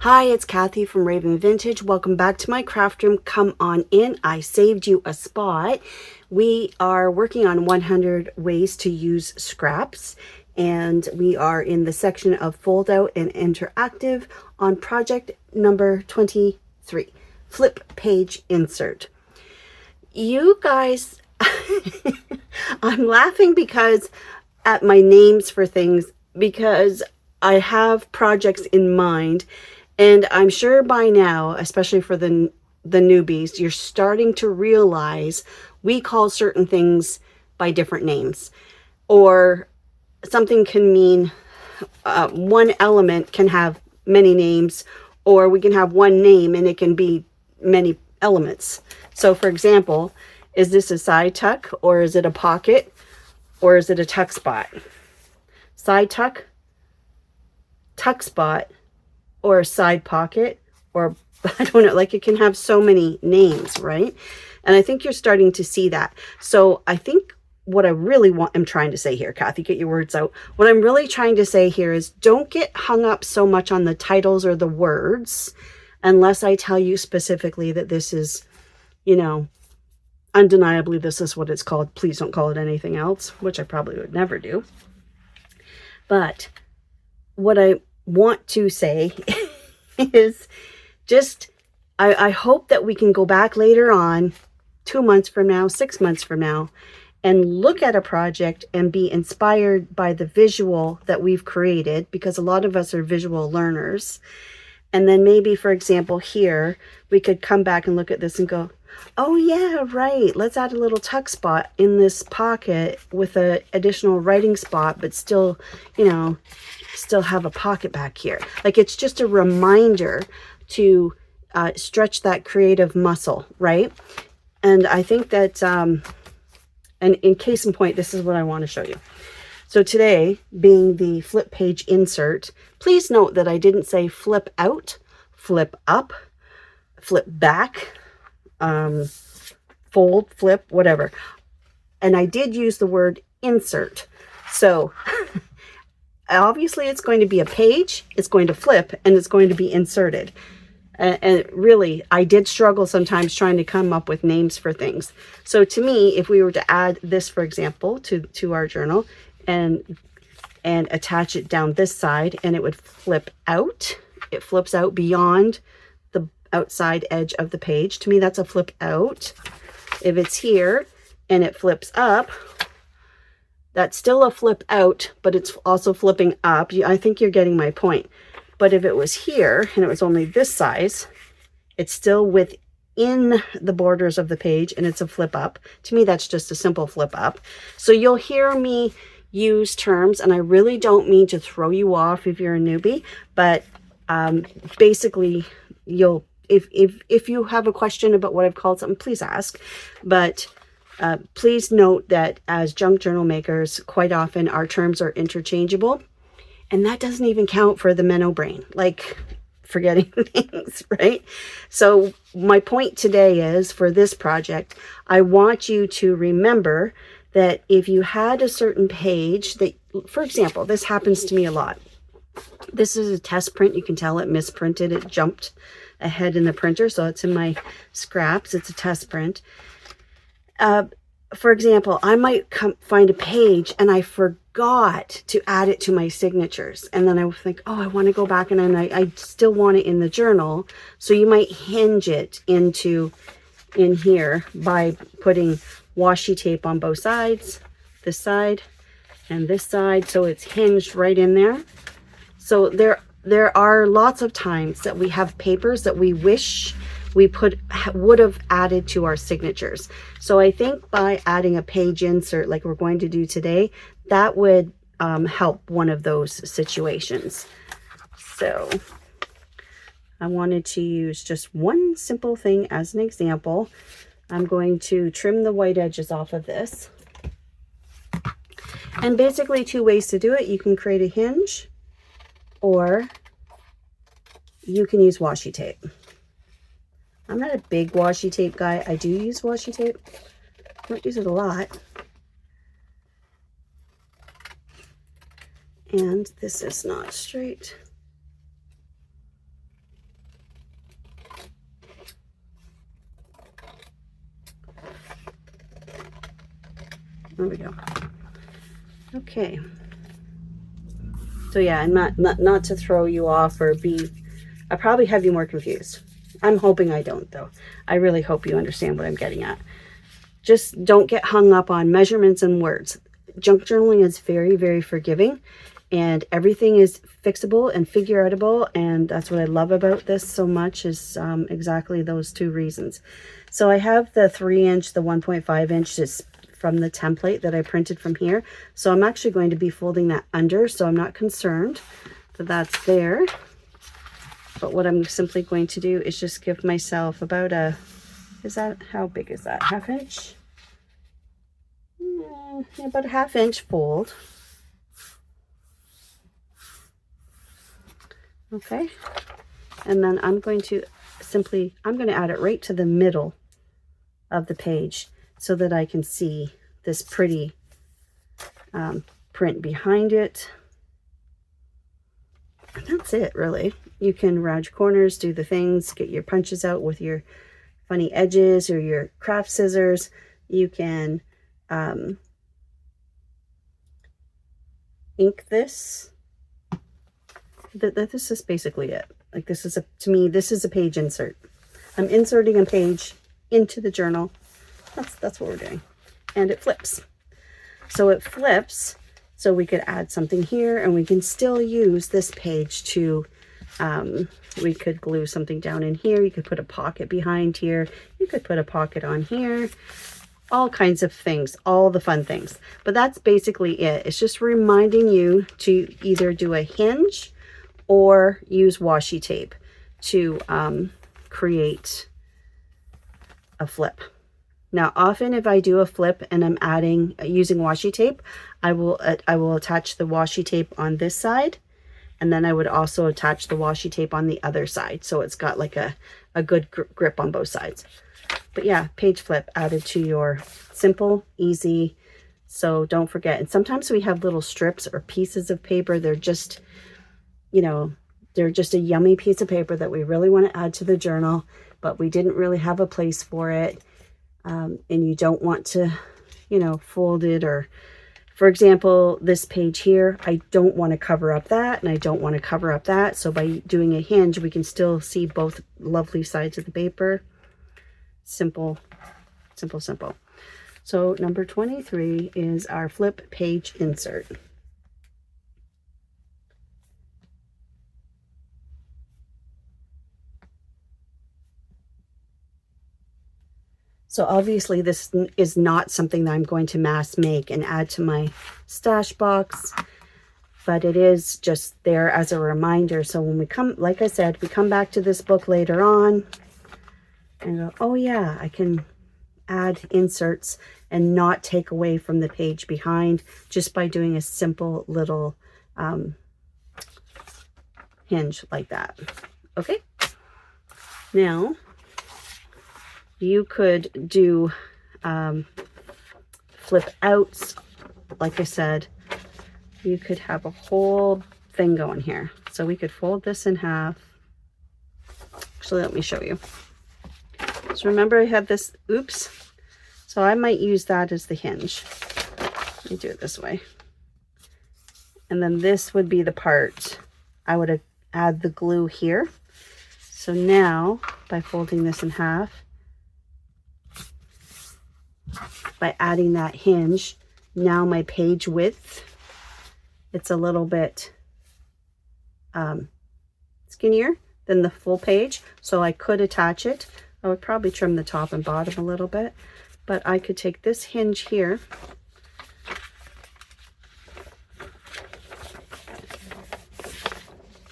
Hi, it's Kathy from Raven Vintage. Welcome back to my craft room. Come on in. I saved you a spot. We are working on 100 ways to use scraps, and we are in the section of fold out and interactive on project number 23, flip page insert. You guys, I'm laughing because at my names for things, because I have projects in mind. And I'm sure by now, especially for the newbies, you're starting to realize we call certain things by different names. Or something can mean one element can have many names, or we can have one name and it can be many elements. So for example, is this a side tuck, or is it a pocket, or is it a tuck spot? Side tuck, tuck spot, or a side pocket, or I don't know, like it can have so many names, right? And I think you're starting to see that. So I think what I really am trying to say here, Kathy, get your words out. What I'm really trying to say here is don't get hung up so much on the titles or the words unless I tell you specifically that this is, undeniably this is what it's called. Please don't call it anything else, which I probably would never do. But what I want to say is just, I hope that we can go back later on, 2 months from now, 6 months from now, and look at a project and be inspired by the visual that we've created, because a lot of us are visual learners. And then maybe, for example, here, we could come back and look at this and go, oh yeah, right, let's add a little tuck spot in this pocket with an additional writing spot, but still, still have a pocket back here. Like, it's just a reminder to stretch that creative muscle, right? And I think that, and in case in point, this is what I want to show you. So today, being the flip page insert, please note that I didn't say flip out, flip up, flip back, fold, flip, whatever. And I did use the word insert. So obviously it's going to be a page, it's going to flip, and it's going to be inserted. And really, I did struggle sometimes trying to come up with names for things. So to me, if we were to add this, for example, to our journal and attach it down this side, and it would flip out, it flips out beyond the outside edge of the page. To me, that's a flip out. If it's here and it flips up, that's still a flip out, but it's also flipping up. I think you're getting my point. But if it was here and it was only this size, it's still within the borders of the page and it's a flip up. To me, that's just a simple flip up. So you'll hear me use terms, and I really don't mean to throw you off if you're a newbie, but basically if you have a question about what I've called something, please ask. But please note that as junk journal makers, quite often our terms are interchangeable. And that doesn't even count for the minnow brain, like forgetting things, right? So my point today is, for this project, I want you to remember that if you had a certain page that, for example, this happens to me a lot. This is a test print. You can tell it misprinted. It jumped ahead in the printer. So it's in my scraps. It's a test print. For example, I might find a page and I forgot to add it to my signatures. And then I would think, oh, I want to go back and I still want it in the journal. So you might hinge it in here by putting washi tape on both sides, this side and this side. So it's hinged right in there. So there are lots of times that we have papers that we wish we would have added to our signatures. So I think by adding a page insert like we're going to do today, that would help one of those situations. So I wanted to use just one simple thing as an example. I'm going to trim the white edges off of this. And basically 2 ways to do it. You can create a hinge, or you can use washi tape. I'm not a big washi tape guy. I do use washi tape. I don't use it a lot. And this is not straight. There we go. Okay. So yeah, I'm not to throw you off or I probably have you more confused. I'm hoping I don't, though. I really hope you understand what I'm getting at. Just don't get hung up on measurements and words. Junk journaling is very, very forgiving, and everything is fixable and figure outable, and that's what I love about this so much, is exactly those two reasons. So I have the 3-inch, the 1.5 inch just from the template that I printed from here. So I'm actually going to be folding that under, so I'm not concerned that that's there. But what I'm simply going to do is just give myself about how big is that? 1/2 inch? Yeah, about a 1/2 inch fold. Okay. And then I'm going to add it right to the middle of the page so that I can see this pretty print behind it. And that's it, really. You can round your corners, do the things, get your punches out with your funny edges or your craft scissors. You can ink this. This is basically it. Like, to me, this is a page insert. I'm inserting a page into the journal. That's what we're doing. And it flips. So it flips, so we could add something here, and we can still use this page to, we could glue something down in here. You could put a pocket behind here. You could put a pocket on here. All kinds of things, all the fun things. But that's basically it. It's just reminding you to either do a hinge or use washi tape to create a flip. Now, often if I do a flip and I'm using washi tape, I will attach the washi tape on this side, and then I would also attach the washi tape on the other side, so it's got like a good grip on both sides. But yeah, page flip added to your simple, easy. So don't forget. And sometimes we have little strips or pieces of paper. They're just, they're just a yummy piece of paper that we really want to add to the journal, but we didn't really have a place for it. And you don't want to, fold it, or, for example, this page here, I don't want to cover up that, and I don't want to cover up that. So by doing a hinge, we can still see both lovely sides of the paper. Simple, simple, simple. So number 23 is our flip page insert. So obviously this is not something that I'm going to mass make and add to my stash box, but it is just there as a reminder. So when we come, like I said, we come back to this book later on and go, oh yeah, I can add inserts and not take away from the page behind just by doing a simple little hinge like that. Okay. Now, you could do flip outs. Like I said, you could have a whole thing going here. So we could fold this in half. Actually, let me show you. So remember I had this, oops. So I might use that as the hinge. Let me do it this way. And then this would be the part I would add the glue here. So now, by folding this in half, by adding that hinge, now my page width, it's a little bit skinnier than the full page, so I could attach it. I would probably trim the top and bottom a little bit, but I could take this hinge here,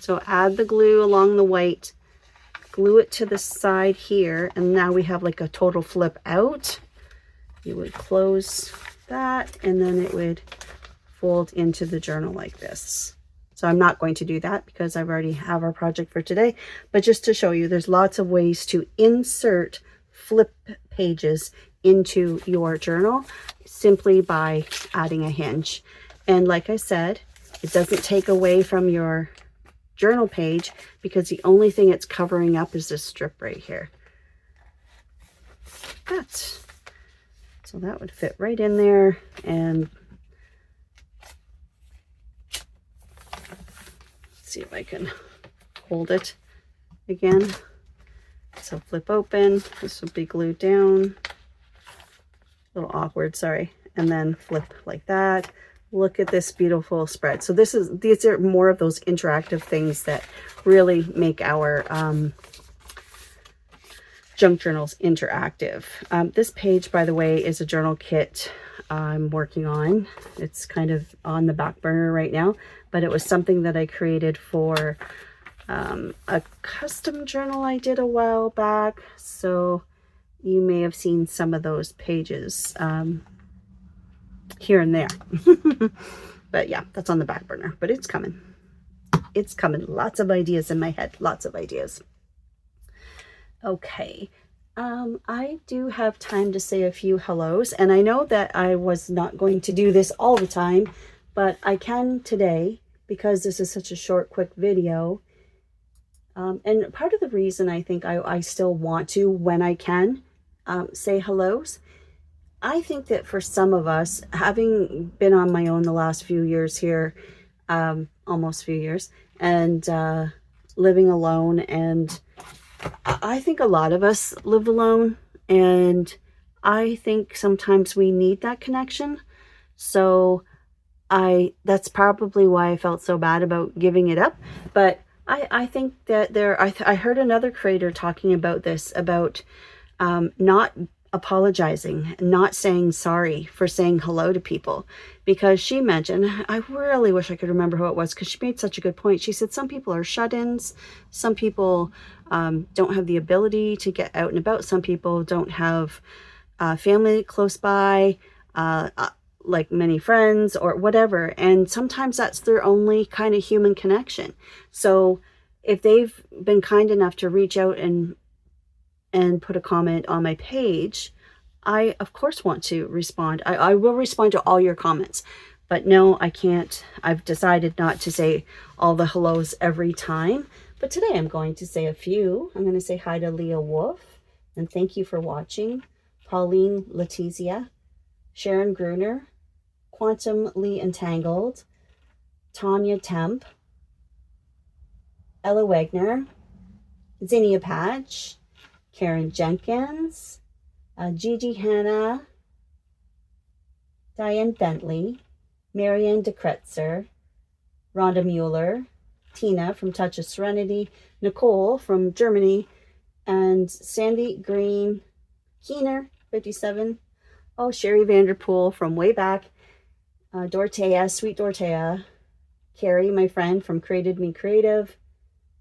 so add the glue along the white, glue it to the side here, and now we have like a total flip out. You would close that, and then it would fold into the journal like this. So I'm not going to do that because I've already have our project for today, but just to show you, there's lots of ways to insert flip pages into your journal simply by adding a hinge. And like I said, it doesn't take away from your journal page because the only thing it's covering up is this strip right here. So So that would fit right in there. And see if I can hold it again. So flip open, this will be glued down. A little awkward, sorry. And then flip like that. Look at this beautiful spread. So these are more of those interactive things that really make our junk journals interactive. This page, by the way, is a journal kit I'm working on. It's kind of on the back burner right now, but it was something that I created for a custom journal I did a while back. So you may have seen some of those pages here and there. But yeah, that's on the back burner, but it's coming. It's coming. Lots of ideas in my head. Lots of ideas. Okay. I do have time to say a few hellos, and I know that I was not going to do this all the time, but I can today because this is such a short, quick video. And part of the reason I think I still want to, when I can, say hellos, I think that for some of us, having been on my own the last few years here, almost few years, and living alone, and I think a lot of us live alone, and I think sometimes we need that connection. So that's probably why I felt so bad about giving it up. But I think that I heard another creator talking about this, about not apologizing, not saying sorry for saying hello to people, because she mentioned, I really wish I could remember who it was, because she made such a good point. She said some people are shut-ins, some people don't have the ability to get out and about, some people don't have family close by, like many friends or whatever, and sometimes that's their only kind of human connection. So if they've been kind enough to reach out and put a comment on my page, I of course want to respond. I will respond to all your comments, but no, I can't. I've decided not to say all the hellos every time, but today I'm going to say a few. I'm going to say hi to Leah Wolf, and thank you for watching. Pauline Letizia, Sharon Gruner, Quantum Lee Entangled, Tanya Temp, Ella Wagner, Zinnia Patch, Karen Jenkins, Gigi Hannah, Diane Bentley, Marianne DeKretzer, Rhonda Mueller, Tina from Touch of Serenity, Nicole from Germany, and Sandy Green, Keener, 57. Oh, Sherry Vanderpool from way back, Dorothea, Sweet Dorothea, Carrie, my friend from Created Me Creative,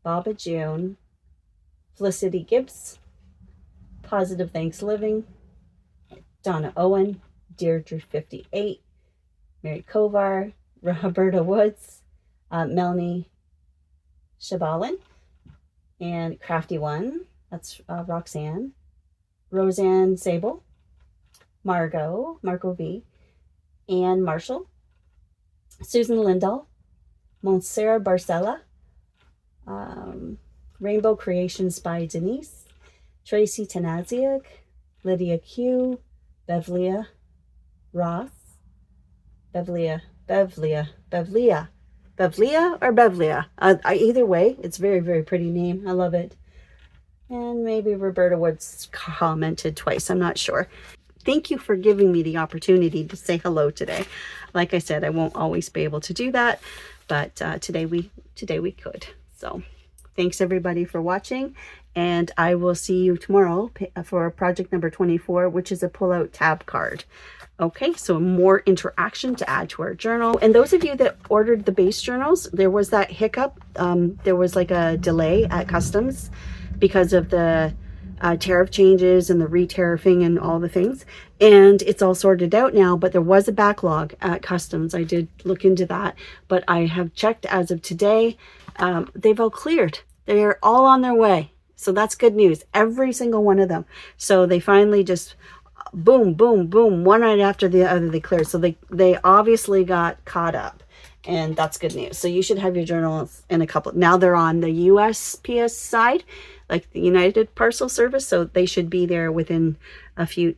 Baba June, Felicity Gibbs, Positive Thanks Living, Donna Owen, Deirdre 58, Mary Kovar, Roberta Woods, Melanie Shabalin, and Crafty One, that's Roxanne, Roseanne Sable, Margot V, Anne Marshall, Susan Lindahl, Montserrat Barcella, Rainbow Creations by Denise, Tracy Tanaziak, Lydia Q, Bevlia Ross, Bevlia or Bevlia. Either way, it's a very, very pretty name. I love it. And maybe Roberta Woods commented twice. I'm not sure. Thank you for giving me the opportunity to say hello today. Like I said, I won't always be able to do that, but today we could. So thanks everybody for watching, and I will see you tomorrow for project number 24, which is a pull-out tab card. Okay, so more interaction to add to our journal. And those of you that ordered the base journals, there was that hiccup. There was like a delay at customs because of the tariff changes and the re-tariffing and all the things. And it's all sorted out now, but there was a backlog at customs. I did look into that, but I have checked as of today. They've all cleared. They're all on their way. So that's good news. Every single one of them. So they finally just boom, boom, boom, one right after the other they cleared. So they obviously got caught up. and that's good news. So you should have your journals in a couple. Now they're on the USPS side, like the United Parcel Service, so they should be there within a few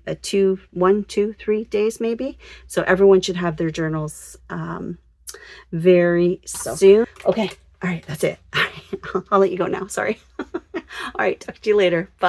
1, 2, 3 days maybe. So everyone should have their journals very soon. Okay, all right, that's it. All right, I'll let you go now. Sorry. All right, talk to you later. Bye.